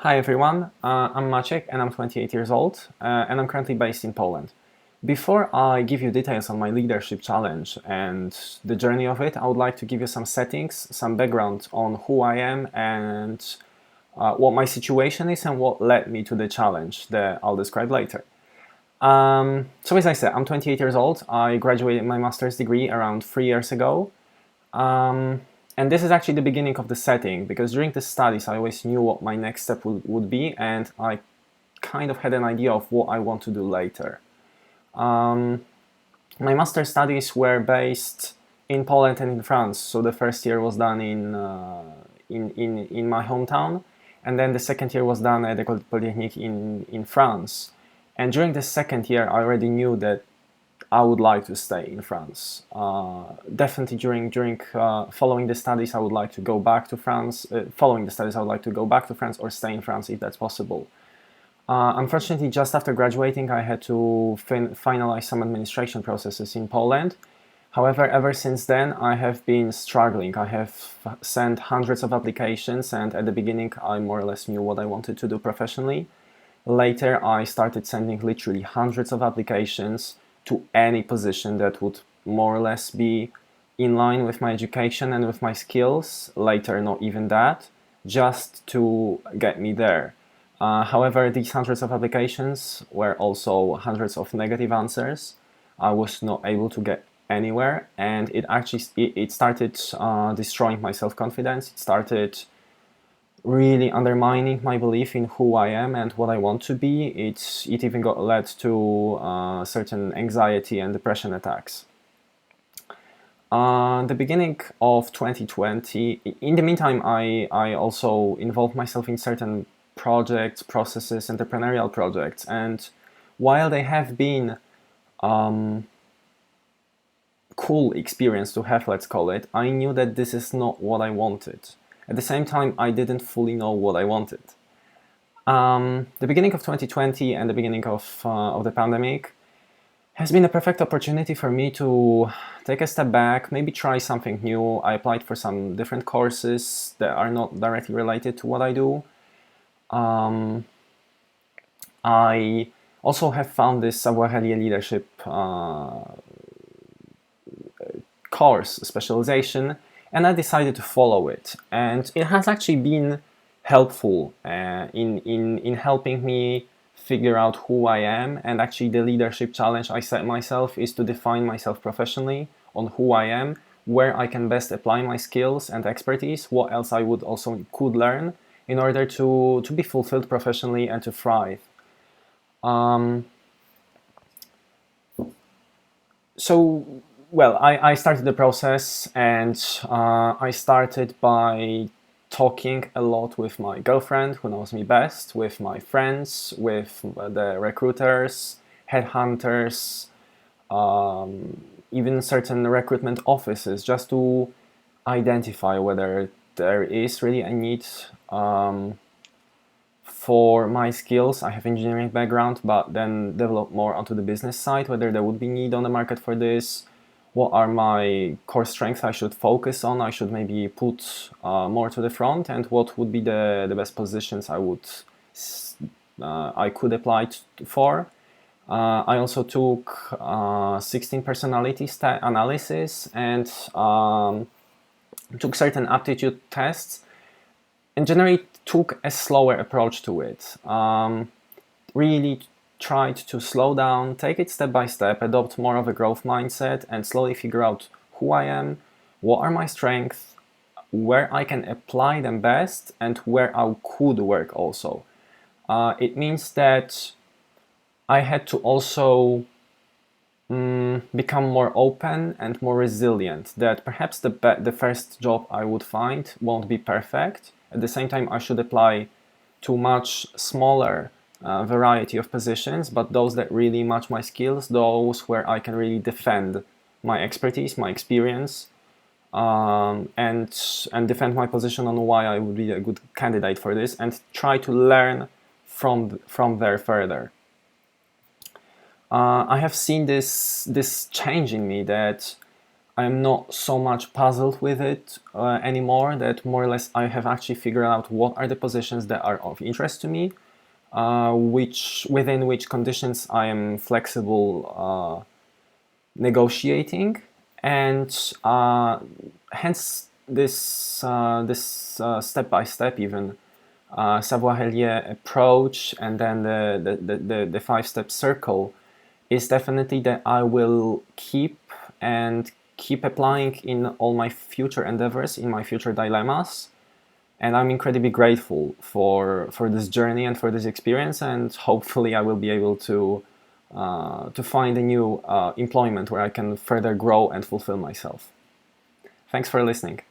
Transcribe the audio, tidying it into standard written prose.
Hi everyone, I'm Maciek and I'm 28 years old and I'm currently based in Poland. Before I give you details on my leadership challenge and the journey of it, I would like to give you some settings, some background on who I am and what my situation is and what led me to the challenge that I'll describe later. So as I said, I'm 28 years old. I graduated my master's degree around 3 years ago. Um, and this is actually the beginning of the setting because during the studies I always knew what my next step would be, and I kind of had an idea of what I want to do later. Um, my master's studies were based in Poland and in France, so the first year was done in my hometown, and then the second year was done at École Polytechnique in France. And during the second year, I already knew that I would like to stay in France. Definitely during following the studies, I would like to go back to France. Following the studies, I would like to go back to France or stay in France if that's possible. Unfortunately, just after graduating, I had to finalize some administration processes in Poland. However, ever since then, I have been struggling. I have sent hundreds of applications, and at the beginning, I more or less knew what I wanted to do professionally. Later, I started sending literally hundreds of applications to any position that would more or less be in line with my education and with my skills. Later, not even that, just to get me there. However, these hundreds of applications were also hundreds of negative answers. I was not able to get anywhere, and it started destroying my self-confidence. It started really undermining my belief in who I am and what I want to be. It even got led to certain anxiety and depression attacks. The beginning of 2020, in the meantime, I also involved myself in certain projects, processes, entrepreneurial projects, and while they have been cool experience to have, let's call it, I knew that this is not what I wanted. At the same time, I didn't fully know what I wanted. The beginning of 2020 and the beginning of the pandemic has been a perfect opportunity for me to take a step back, maybe try something new. I applied for some different courses that are not directly related to what I do. I also have found this Savoir Relier leadership course specialization, and I decided to follow it. And it has actually been helpful in helping me figure out who I am. And actually, the leadership challenge I set myself is to define myself professionally on who I am, where I can best apply my skills and expertise, what else I would also could learn in order to be fulfilled professionally and to thrive. So, well, I started the process, and I started by talking a lot with my girlfriend, who knows me best, with my friends, with the recruiters, headhunters, even certain recruitment offices, just to identify whether there is really a need for my skills. I have engineering background, but then develop more onto the business side, whether there would be need on the market for this, what are my core strengths I should focus on, I should maybe put more to the front, and what would be the best positions I could apply for. I also took 16 personality analysis and took certain aptitude tests, and generally took a slower approach to it. Really tried to slow down, take it step by step, adopt more of a growth mindset, and slowly figure out who I am, what are my strengths, where I can apply them best, and where I could work also. It means that I had to also become more open and more resilient, that perhaps the first job I would find won't be perfect. At the same time, I should apply to much smaller variety of positions, but those that really match my skills, those where I can really defend my expertise, my experience, and defend my position on why I would be a good candidate for this, and try to learn from there further. I have seen this change in me, that I'm not so much puzzled with it anymore, that more or less I have actually figured out what are the positions that are of interest to me, within which conditions I am flexible negotiating, and hence this step by step even Savoir Relier approach, and then the 5-step circle is definitely that I will keep applying in all my future endeavors, in my future dilemmas. And I'm incredibly grateful for this journey and for this experience, and hopefully I will be able to find a new employment where I can further grow and fulfill myself. Thanks for listening.